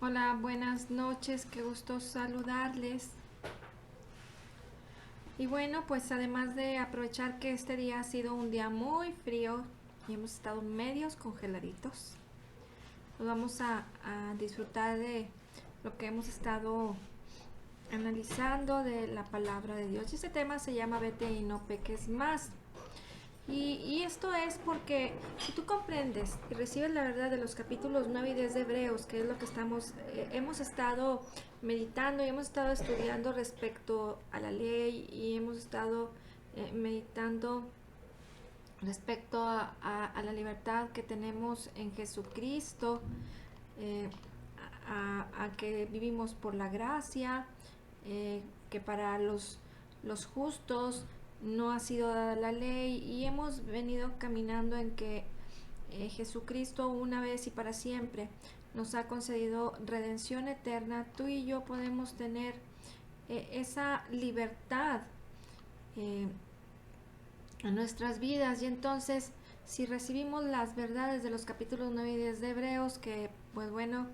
Hola, buenas noches, qué gusto saludarles. Y bueno, pues además de aprovechar que este día ha sido un día muy frío y hemos estado medios congeladitos, pues vamos a disfrutar de lo que hemos estado analizando de la palabra de Dios. Y este tema se llama Vete y no peques más. Y esto es porque si tú comprendes y recibes la verdad de los capítulos 9 y 10 de Hebreos, que es lo que hemos estado meditando y hemos estado estudiando respecto a la ley y hemos estado meditando respecto a la libertad que tenemos en Jesucristo, eh, a que vivimos por la gracia, que para los justos no ha sido dada la ley y hemos venido caminando en que Jesucristo una vez y para siempre nos ha concedido redención eterna. Tú y yo podemos tener esa libertad eh, en nuestras vidas y entonces si recibimos las verdades de los capítulos 9 y 10 de Hebreos, que pues bueno,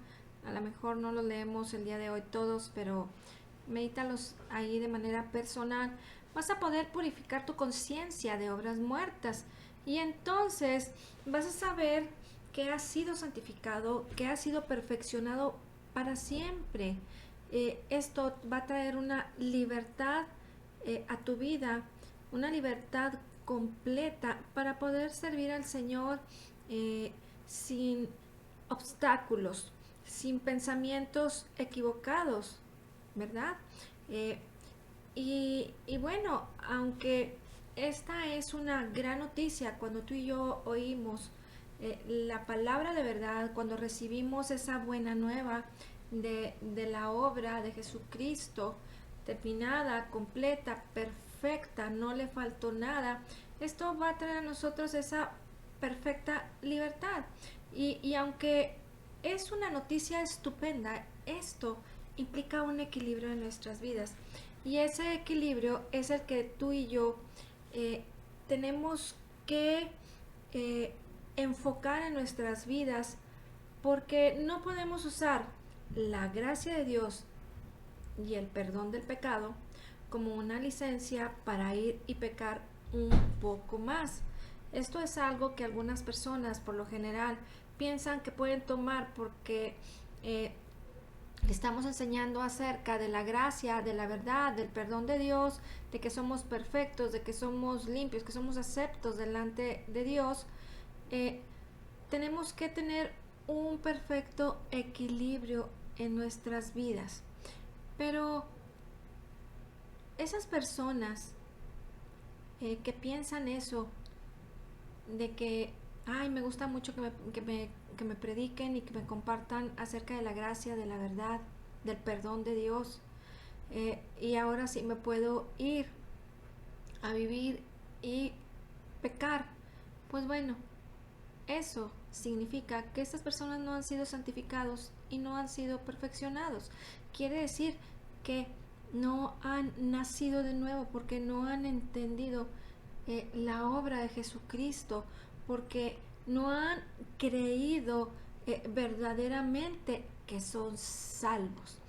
a lo mejor no los leemos el día de hoy todos, pero medítalos ahí de manera personal, vas a poder purificar tu conciencia de obras muertas y entonces vas a saber que has sido santificado, que has sido perfeccionado para siempre. Esto va a traer una libertad a tu vida, una libertad completa para poder servir al Señor eh, sin obstáculos, sin pensamientos equivocados, ¿verdad? Eh, y bueno, aunque esta es una gran noticia cuando tú y yo oímos la palabra de verdad, cuando recibimos esa buena nueva de la obra de Jesucristo, terminada, completa, perfecta, no le faltó nada, esto va a traer a nosotros esa perfecta libertad. Y aunque es una noticia estupenda, esto implica un equilibrio en nuestras vidas. Y ese equilibrio es el que tú y yo eh, tenemos que eh, enfocar en nuestras vidas porque no podemos usar la gracia de Dios y el perdón del pecado como una licencia para ir y pecar un poco más. Esto es algo que algunas personas por lo general piensan que pueden tomar porque eh, le estamos enseñando acerca de la gracia, de la verdad, del perdón de Dios, de que somos perfectos, de que somos limpios, que somos aceptos delante de Dios. eh, Tenemos que tener un perfecto equilibrio en nuestras vidas. Pero esas personas que piensan eso, de que, ay, me gusta mucho que me prediquen y que me compartan acerca de la gracia, de la verdad, del perdón de Dios, y ahora sí me puedo ir a vivir y pecar. Pues bueno, eso significa que estas personas no han sido santificados y no han sido perfeccionados. Quiere decir que no han nacido de nuevo porque no han entendido la obra de Jesucristo, porque no han creído verdaderamente que son salvos.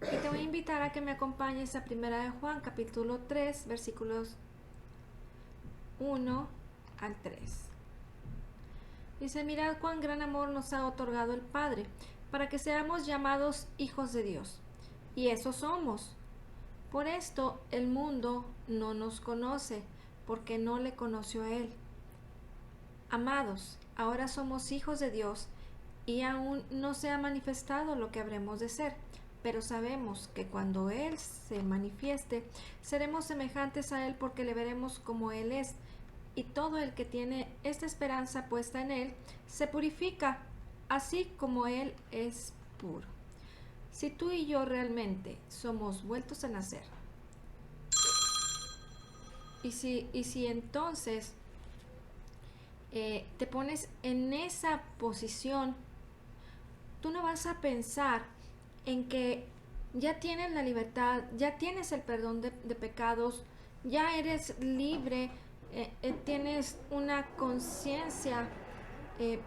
Y te voy a invitar a que me acompañes a Primera de Juan, capítulo 3, versículos 1 al 3. Dice, mirad cuán gran amor nos ha otorgado el Padre, para que seamos llamados hijos de Dios. Y eso somos. Por esto el mundo no nos conoce, porque no le conoció a Él. Amados, ahora somos hijos de Dios, y aún no se ha manifestado lo que habremos de ser, pero sabemos que cuando Él se manifieste, seremos semejantes a Él porque le veremos como Él es. Y todo el que tiene esta esperanza puesta en Él se purifica, así como Él es puro. Si tú y yo realmente somos vueltos a nacer, y si entonces te pones en esa posición, tú no vas a pensar en que ya tienes la libertad, ya tienes el perdón de pecados, ya eres libre, tienes una conciencia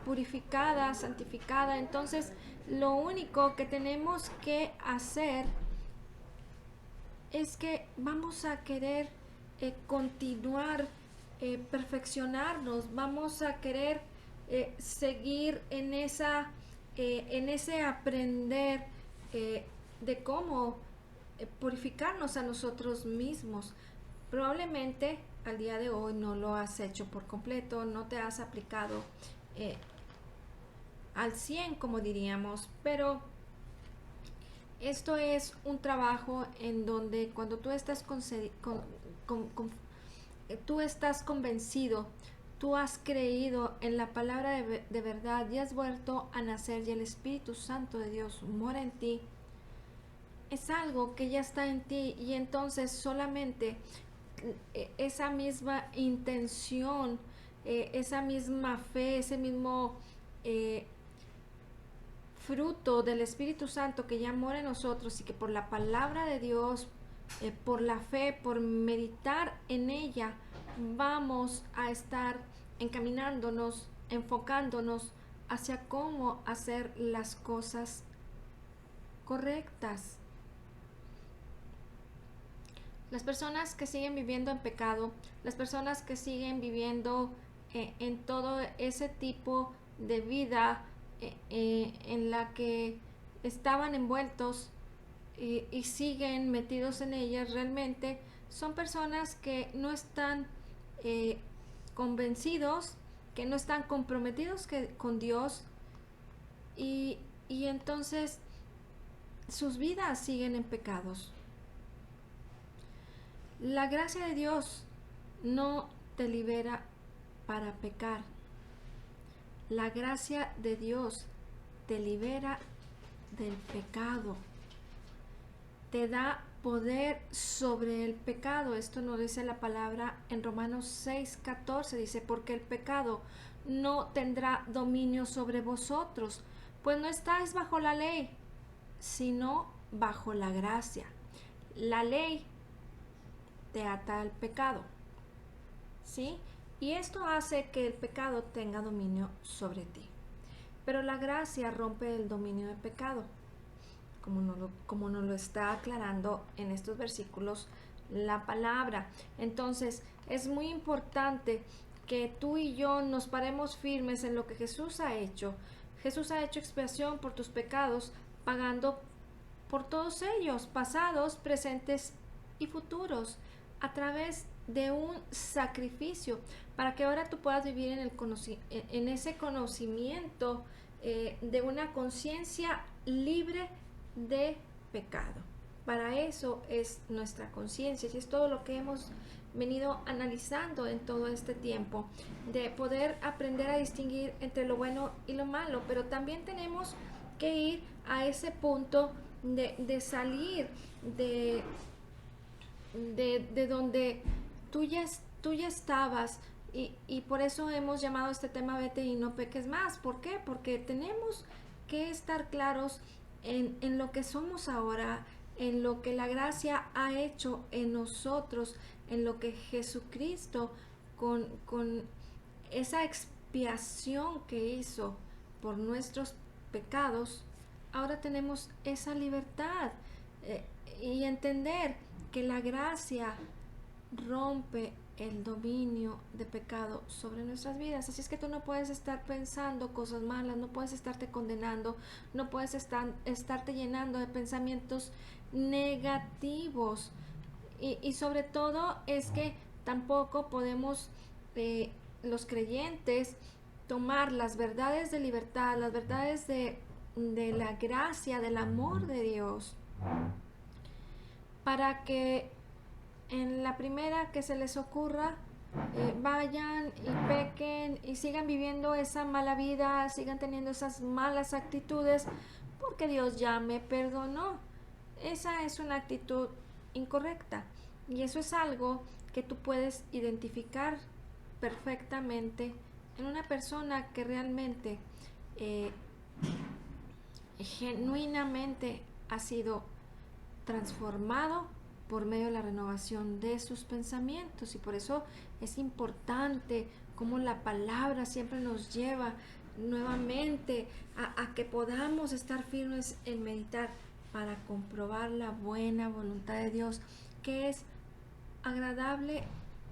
purificada, santificada. Entonces lo único que tenemos que hacer es que vamos a querer continuar, perfeccionarnos, vamos a querer seguir en ese aprender de cómo purificarnos a nosotros mismos. Probablemente al día de hoy no lo has hecho por completo, no te has aplicado eh, al 100 como diríamos, pero esto es un trabajo en donde cuando tú estás tú estás convencido, tú has creído en la palabra de verdad y has vuelto a nacer y el Espíritu Santo de Dios mora en ti, es algo que ya está en ti y entonces solamente esa misma intención, esa misma fe, ese mismo eh, fruto del Espíritu Santo que ya mora en nosotros y que por la palabra de Dios, por la fe, por meditar en ella, vamos a estar encaminándonos, enfocándonos hacia cómo hacer las cosas correctas. Las personas que siguen viviendo en pecado, las personas que siguen viviendo en todo ese tipo de vida en la que estaban envueltos y siguen metidos en ellas, realmente son personas que no están convencidos, que no están comprometidos con Dios y entonces sus vidas siguen en pecados. La gracia de Dios no te libera para pecar. La gracia de Dios te libera del pecado. Te da poder sobre el pecado. Esto nos dice la palabra en Romanos 6:14. Dice, porque el pecado no tendrá dominio sobre vosotros, pues no estáis bajo la ley, sino bajo la gracia. La ley te ata al pecado, ¿sí? Y esto hace que el pecado tenga dominio sobre ti. Pero la gracia rompe el dominio del pecado, como nos lo está aclarando en estos versículos la palabra. Entonces, es muy importante que tú y yo nos paremos firmes en lo que Jesús ha hecho. Jesús ha hecho expiación por tus pecados, pagando por todos ellos, pasados, presentes y futuros, a través de un sacrificio, para que ahora tú puedas vivir en ese conocimiento de una conciencia libre de pecado. Para eso es nuestra conciencia y es todo lo que hemos venido analizando en todo este tiempo, de poder aprender a distinguir entre lo bueno y lo malo, pero también tenemos que ir a ese punto de salir de donde tú ya estabas y por eso hemos llamado este tema vete y no peques más. ¿Por qué? Porque tenemos que estar claros en lo que somos ahora, en lo que la gracia ha hecho en nosotros, en lo que Jesucristo con esa expiación que hizo por nuestros pecados, ahora tenemos esa libertad y entender que la gracia rompe el dominio de pecado sobre nuestras vidas. Así es que tú no puedes estar pensando cosas malas, no puedes estarte condenando, no puedes estarte llenando de pensamientos negativos. Y sobre todo es que tampoco podemos los creyentes tomar las verdades de libertad, las verdades de la gracia, del amor de Dios, para que en la primera que se les ocurra vayan y pequen y sigan viviendo esa mala vida, sigan teniendo esas malas actitudes, porque Dios ya me perdonó. Esa es una actitud incorrecta y eso es algo que tú puedes identificar perfectamente en una persona que realmente genuinamente ha sido transformado por medio de la renovación de sus pensamientos. Y por eso es importante cómo la palabra siempre nos lleva, nuevamente a que podamos estar firmes en meditar para comprobar la buena voluntad de Dios, que es agradable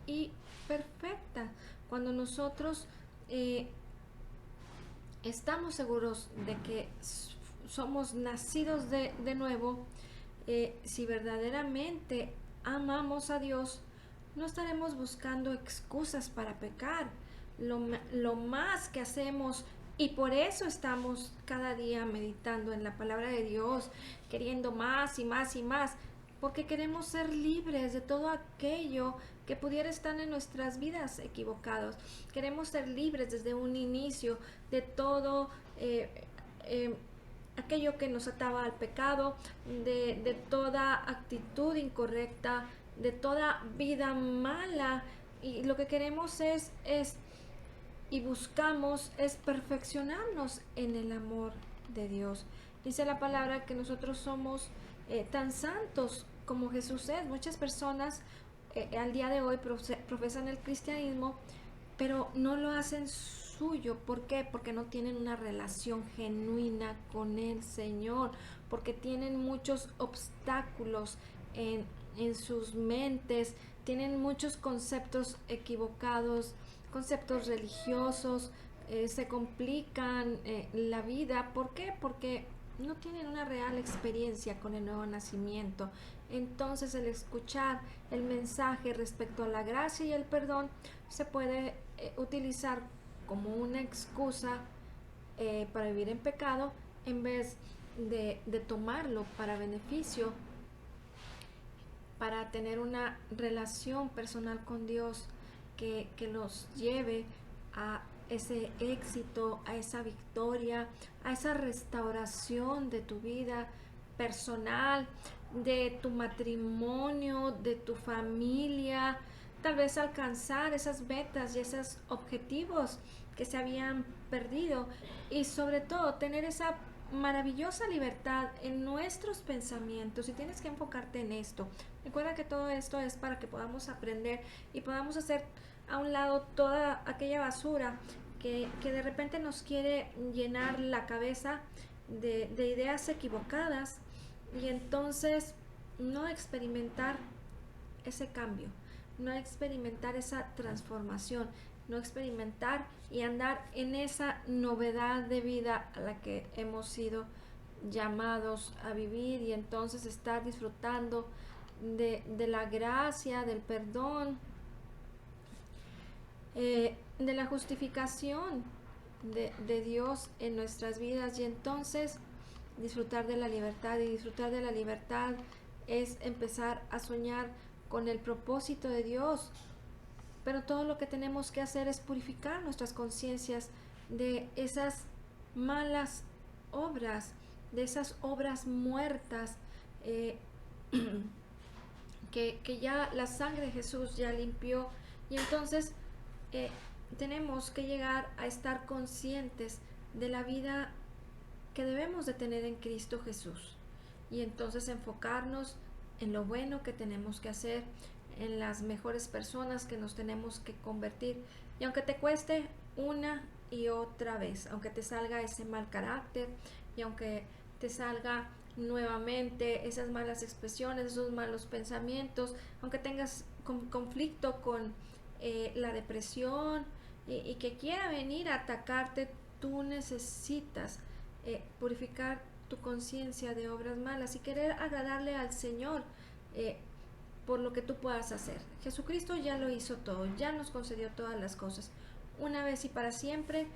y perfecta. Cuando nosotros estamos seguros de que somos nacidos de nuevo, si verdaderamente amamos a Dios, no estaremos buscando excusas para pecar. Lo más que hacemos, y por eso estamos cada día meditando en la palabra de Dios, queriendo más y más y más, porque queremos ser libres de todo aquello que pudiera estar en nuestras vidas equivocados. Queremos ser libres desde un inicio de todo aquello que nos ataba al pecado, de toda actitud incorrecta, de toda vida mala. Y lo que queremos es y buscamos es perfeccionarnos en el amor de Dios. Dice la palabra que nosotros somos tan santos como Jesús es. Muchas personas al día de hoy profesan el cristianismo, pero no lo hacen suyo. ¿Por qué? Porque no tienen una relación genuina con el Señor, porque tienen muchos obstáculos en sus mentes, tienen muchos conceptos equivocados, conceptos religiosos, se complican la vida. ¿Por qué? Porque no tienen una real experiencia con el nuevo nacimiento. Entonces el escuchar el mensaje respecto a la gracia y el perdón se puede utilizar como una excusa para vivir en pecado, en vez de tomarlo para beneficio, para tener una relación personal con Dios que nos lleve a ese éxito, a esa victoria, a esa restauración de tu vida personal, de tu matrimonio, de tu familia, tal vez alcanzar esas metas y esos objetivos que se habían perdido, y sobre todo tener esa maravillosa libertad en nuestros pensamientos. Y tienes que enfocarte en esto. Recuerda que todo esto es para que podamos aprender y podamos hacer a un lado toda aquella basura que de repente nos quiere llenar la cabeza de ideas equivocadas, y entonces no experimentar ese cambio, no experimentar esa transformación, no experimentar y andar en esa novedad de vida a la que hemos sido llamados a vivir, y entonces estar disfrutando de la gracia, del perdón, de la justificación de Dios en nuestras vidas, y entonces disfrutar de la libertad. Y disfrutar de la libertad es empezar a soñar con el propósito de Dios. Pero todo lo que tenemos que hacer es purificar nuestras conciencias de esas malas obras, de esas obras muertas, que ya la sangre de Jesús ya limpió. Y entonces tenemos que llegar a estar conscientes de la vida que debemos de tener en Cristo Jesús, y entonces enfocarnos en lo bueno que tenemos que hacer, en las mejores personas que nos tenemos que convertir. Y aunque te cueste una y otra vez, aunque te salga ese mal carácter, y aunque te salga nuevamente esas malas expresiones, esos malos pensamientos, aunque tengas conflicto con la depresión, y que quiera venir a atacarte, tú necesitas purificar tu conciencia de obras malas y querer agradarle al Señor por lo que tú puedas hacer. Jesucristo ya lo hizo todo, ya nos concedió todas las cosas, una vez y para siempre.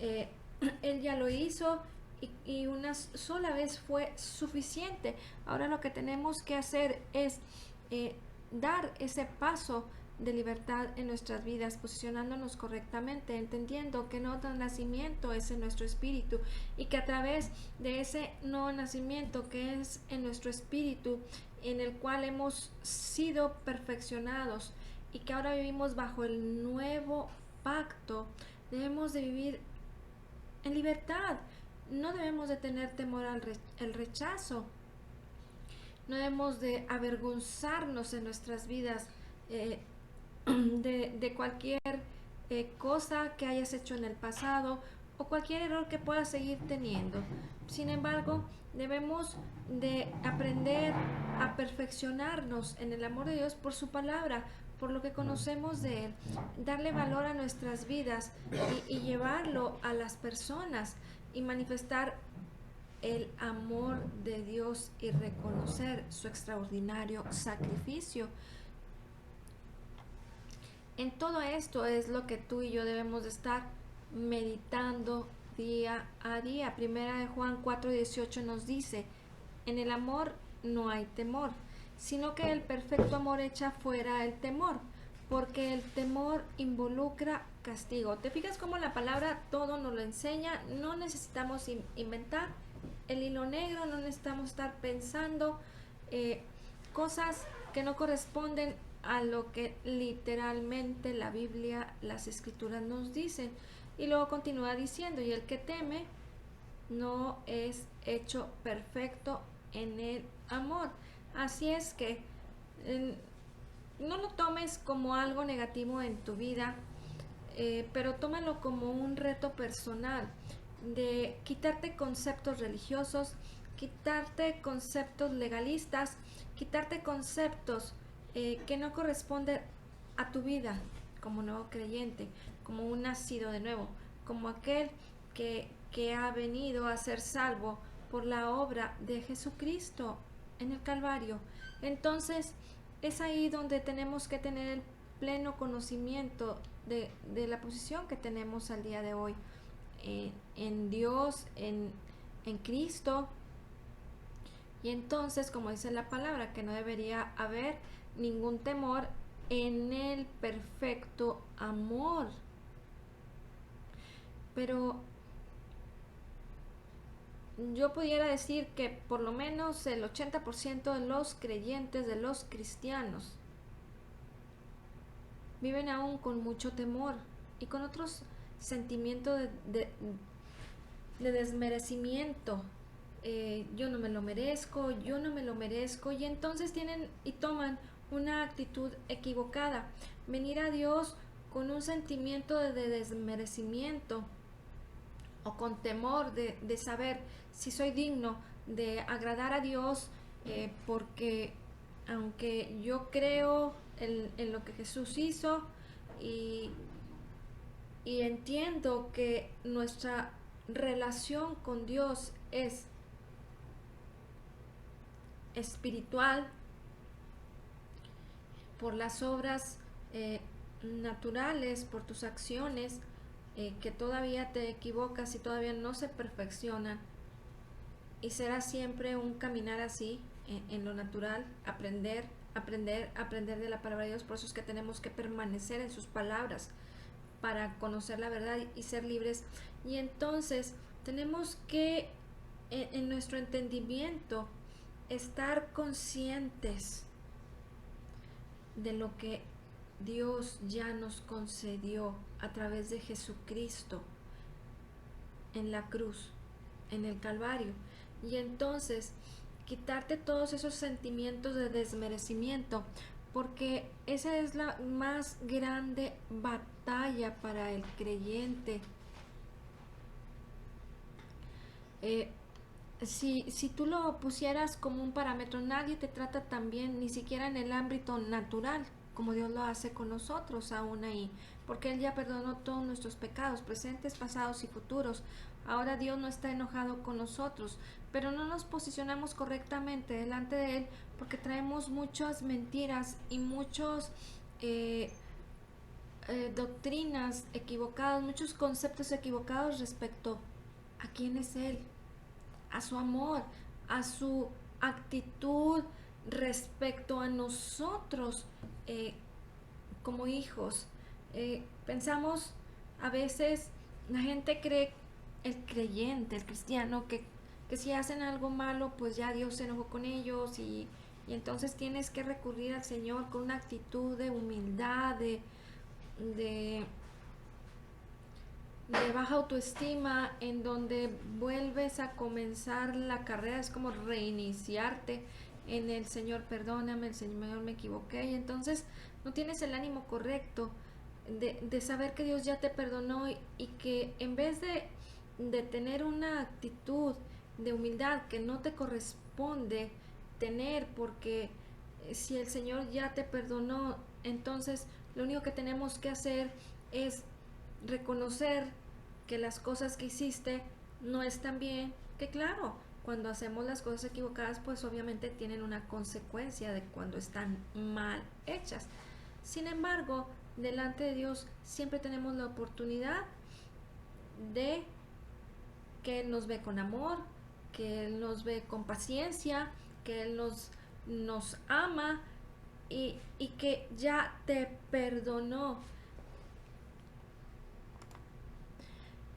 Él ya lo hizo, y una sola vez fue suficiente. Ahora lo que tenemos que hacer es dar ese paso de libertad en nuestras vidas, posicionándonos correctamente, entendiendo que nuevo nacimiento es en nuestro espíritu, y que a través de ese nuevo nacimiento que es en nuestro espíritu, en el cual hemos sido perfeccionados, y que ahora vivimos bajo el nuevo pacto, debemos de vivir en libertad. No debemos de tener temor al rechazo, no debemos de avergonzarnos en nuestras vidas de cualquier cosa que hayas hecho en el pasado, o cualquier error que puedas seguir teniendo. Sin embargo, debemos de aprender a perfeccionarnos en el amor de Dios por su palabra, por lo que conocemos de Él, darle valor a nuestras vidas y llevarlo a las personas y manifestar el amor de Dios y reconocer su extraordinario sacrificio. En todo esto es lo que tú y yo debemos de estar meditando día a día. Primera de Juan 4:18 nos dice: en el amor no hay temor, sino que el perfecto amor echa fuera el temor, porque el temor involucra castigo. ¿Te fijas cómo la palabra todo nos lo enseña? No necesitamos inventar el hilo negro, no necesitamos estar pensando cosas que no corresponden a lo que literalmente la Biblia, las escrituras nos dicen. Y luego continúa diciendo: y el que teme no es hecho perfecto en el amor. Así es que no lo tomes como algo negativo en tu vida, pero tómalo como un reto personal de quitarte conceptos religiosos, quitarte conceptos legalistas, quitarte conceptos que no corresponden a tu vida como nuevo creyente, como un nacido de nuevo, como aquel que ha venido a ser salvo por la obra de Jesucristo en el Calvario. Entonces es ahí donde tenemos que tener el pleno conocimiento de la posición que tenemos al día de hoy en Dios, en Cristo. Y entonces, como dice la palabra, que no debería haber ningún temor en el perfecto amor. Pero yo pudiera decir que por lo menos el 80% de los creyentes, de los cristianos, viven aún con mucho temor y con otros sentimientos de desmerecimiento. Yo no me lo merezco, yo no me lo merezco, y entonces tienen y toman una actitud equivocada. Venir a Dios con un sentimiento de desmerecimiento o con temor de saber si soy digno de agradar a Dios, porque aunque yo creo en lo que Jesús hizo y entiendo que nuestra relación con Dios es espiritual por las obras naturales, por tus acciones, que todavía te equivocas y todavía no se perfeccionan, y será siempre un caminar así en lo natural, aprender de la palabra de Dios. Por eso es que tenemos que permanecer en sus palabras para conocer la verdad y ser libres. Y entonces tenemos que en nuestro entendimiento estar conscientes de lo que Dios ya nos concedió a través de Jesucristo en la cruz, en el Calvario. Y entonces quitarte todos esos sentimientos de desmerecimiento, porque esa es la más grande batalla para el creyente. Si tú lo pusieras como un parámetro, nadie te trata tan bien, ni siquiera en el ámbito natural, como Dios lo hace con nosotros aún ahí, porque Él ya perdonó todos nuestros pecados, presentes, pasados y futuros. Ahora Dios no está enojado con nosotros, pero no nos posicionamos correctamente delante de Él porque traemos muchas mentiras y muchos doctrinas equivocadas, muchos conceptos equivocados respecto a quién es Él, a su amor, a su actitud respecto a nosotros como hijos. Pensamos a veces, la gente cree, el creyente, el cristiano, que si hacen algo malo, pues ya Dios se enojó con ellos, y entonces tienes que recurrir al Señor con una actitud de humildad, de baja autoestima, en donde vuelves a comenzar la carrera. Es como reiniciarte en el Señor, perdóname, el Señor, me equivoqué, y entonces no tienes el ánimo correcto de saber que Dios ya te perdonó, y que en vez de de tener una actitud de humildad que no te corresponde tener, porque si el Señor ya te perdonó, entonces lo único que tenemos que hacer es reconocer que las cosas que hiciste no están bien, que claro, cuando hacemos las cosas equivocadas, pues obviamente tienen una consecuencia de cuando están mal hechas. Sin embargo, delante de Dios siempre tenemos la oportunidad de que Él nos ve con amor, que Él nos ve con paciencia, que Él nos ama y que ya te perdonó.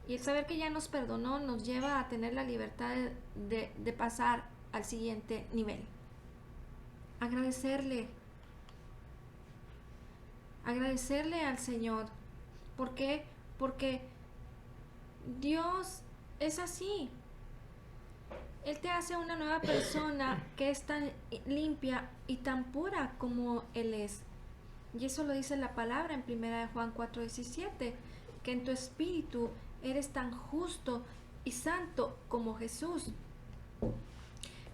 Y el saber que ya nos perdonó nos lleva a tener la libertad de pasar al siguiente nivel. Agradecerle, agradecerle al Señor. ¿Por qué? Porque Dios es así. Él te hace una nueva persona que es tan limpia y tan pura como Él es. Y eso lo dice la palabra en 1 Juan 4:17, que en tu espíritu eres tan justo y santo como Jesús.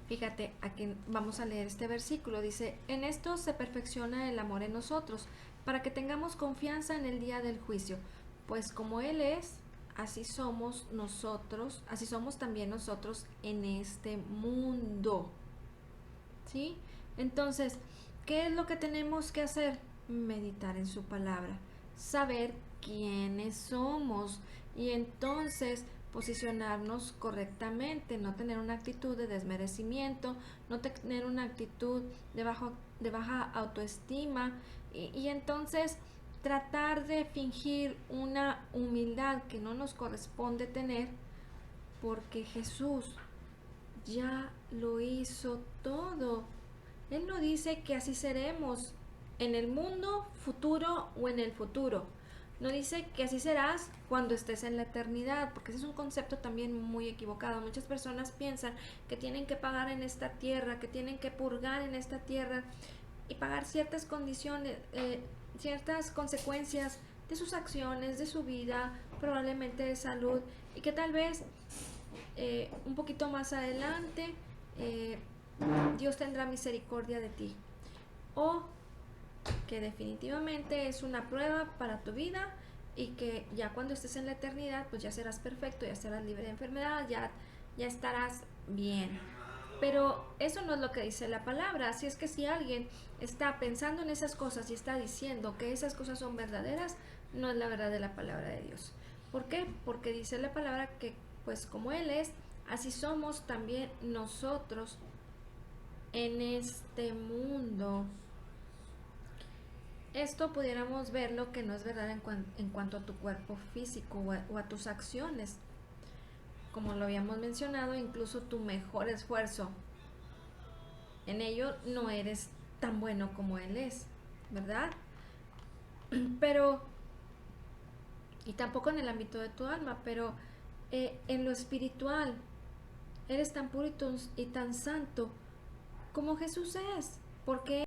Fíjate, aquí vamos a leer este versículo. Dice, en esto se perfecciona el amor en nosotros, para que tengamos confianza en el día del juicio. Pues como Él es, así somos nosotros, así somos también nosotros en este mundo. ¿Sí? Entonces, ¿qué es lo que tenemos que hacer? Meditar en su palabra, saber quiénes somos y entonces posicionarnos correctamente, no tener una actitud de desmerecimiento, no tener una actitud de baja autoestima y entonces tratar de fingir una humildad que no nos corresponde tener porque Jesús ya lo hizo todo. Él no dice que así seremos en el mundo futuro o en el futuro. No dice que así serás cuando estés en la eternidad, porque ese es un concepto también muy equivocado. Muchas personas piensan que tienen que pagar en esta tierra, que tienen que purgar en esta tierra y pagar ciertas condiciones, ciertas consecuencias de sus acciones, de su vida, probablemente de salud, y que tal vez un poquito más adelante eh, Dios tendrá misericordia de ti. O que definitivamente es una prueba para tu vida y que ya cuando estés en la eternidad pues ya serás perfecto, ya serás libre de enfermedad, ya estarás bien. Pero eso no es lo que dice la palabra. Así es que si alguien está pensando en esas cosas y está diciendo que esas cosas son verdaderas, no es la verdad de la palabra de Dios. ¿Por qué? Porque dice la palabra que pues como Él es, así somos también nosotros en este mundo. Esto pudiéramos verlo que no es verdad en cuanto a tu cuerpo físico o a tus acciones. Como lo habíamos mencionado, incluso tu mejor esfuerzo en ello no eres tan bueno como Él es, ¿verdad? Pero, y tampoco en el ámbito de tu alma, pero en lo espiritual, eres tan puro y tan santo como Jesús es, porque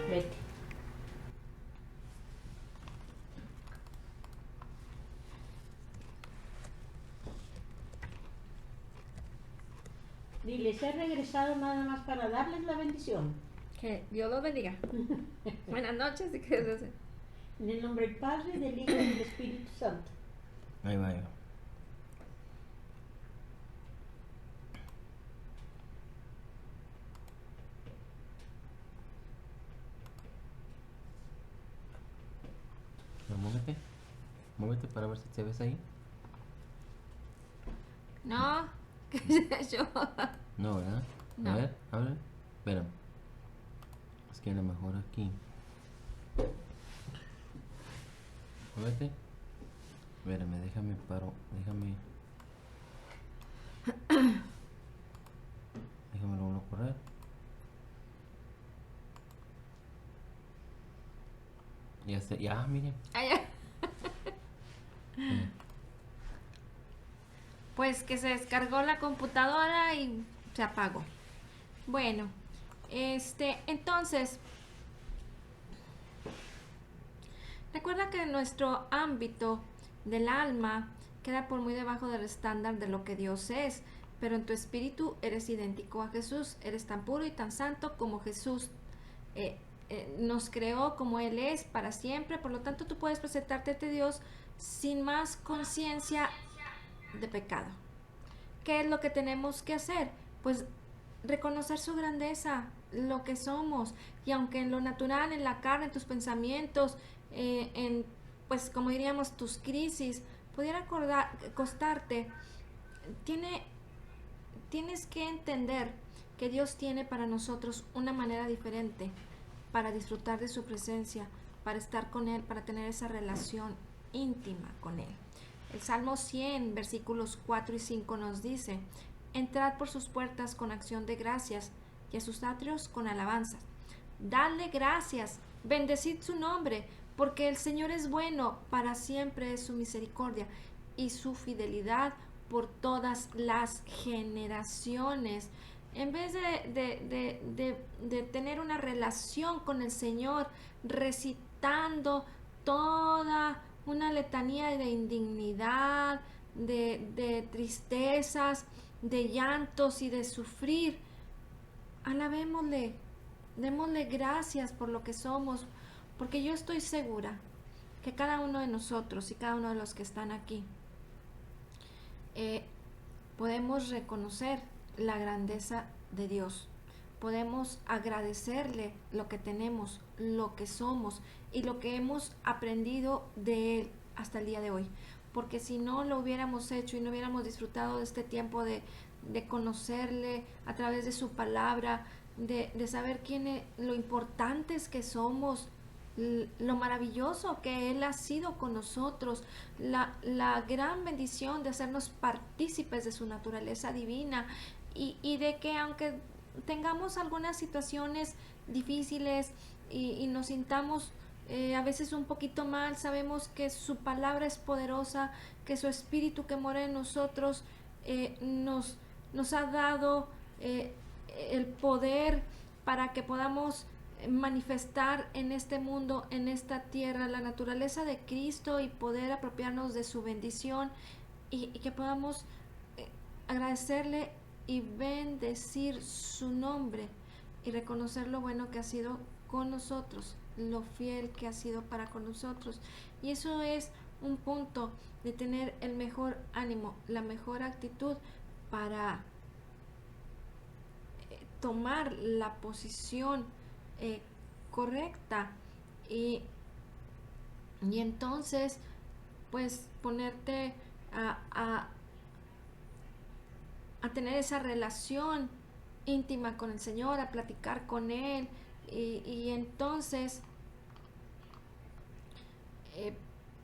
Vete. Diles, he regresado nada más para darles la bendición. Que Dios los bendiga. Buenas noches, si quieres decir. En el nombre del Padre, del Hijo y del Espíritu Santo. Ahí va, ahí va. No, muévete. Muévete para ver si te ves ahí. No, ¿qué sé yo? No, ¿verdad? No. A ver, espérame. Es que a lo mejor aquí. Muévete. Espérame, déjame paro. Déjame lo vuelvo a correr. Ya sé, ya, miren. Ay, ay. Pues que se descargó la computadora y se apagó. Bueno, entonces, recuerda que nuestro ámbito del alma queda por muy debajo del estándar de lo que Dios es, pero en tu espíritu eres idéntico a Jesús, eres tan puro y tan santo como Jesús nos creó, como Él es para siempre, por lo tanto tú puedes presentarte ante Dios sin más conciencia de pecado. ¿Qué es lo que tenemos que hacer? Pues reconocer su grandeza, lo que somos, y aunque en lo natural, en la carne, en tus pensamientos, en, pues como diríamos, tus crisis, pudiera costarte, tienes que entender que Dios tiene para nosotros una manera diferente para disfrutar de su presencia, para estar con Él, para tener esa relación íntima con Él. El Salmo 100, versículos 4 y 5 nos dice: entrad por sus puertas con acción de gracias y a sus atrios con alabanzas. Dadle gracias, bendecid su nombre, porque el Señor es bueno, para siempre es su misericordia y su fidelidad por todas las generaciones. En vez de tener una relación con el Señor, recitando toda una letanía de indignidad, de tristezas, de llantos y de sufrir, alabémosle, démosle gracias por lo que somos, porque yo estoy segura que cada uno de nosotros y cada uno de los que están aquí podemos reconocer la grandeza de Dios. Podemos agradecerle lo que tenemos, lo que somos y lo que hemos aprendido de Él hasta el día de hoy. Porque si no lo hubiéramos hecho y no hubiéramos disfrutado de este tiempo de conocerle a través de su palabra, de saber lo importantes que somos, lo maravilloso que Él ha sido con nosotros, la gran bendición de hacernos partícipes de su naturaleza divina y de que aunque tengamos algunas situaciones difíciles y nos sintamos a veces un poquito mal, sabemos que su palabra es poderosa, que su espíritu que mora en nosotros nos ha dado el poder para que podamos manifestar en este mundo, en esta tierra, la naturaleza de Cristo y poder apropiarnos de su bendición y que podamos agradecerle y bendecir su nombre y reconocer lo bueno que ha sido con nosotros, lo fiel que ha sido para con nosotros. Y eso es un punto de tener el mejor ánimo, la mejor actitud para tomar la posición correcta y entonces pues ponerte a tener esa relación íntima con el Señor, a platicar con Él y entonces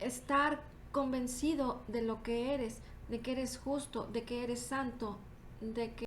estar convencido de lo que eres, de que eres justo, de que eres santo, de que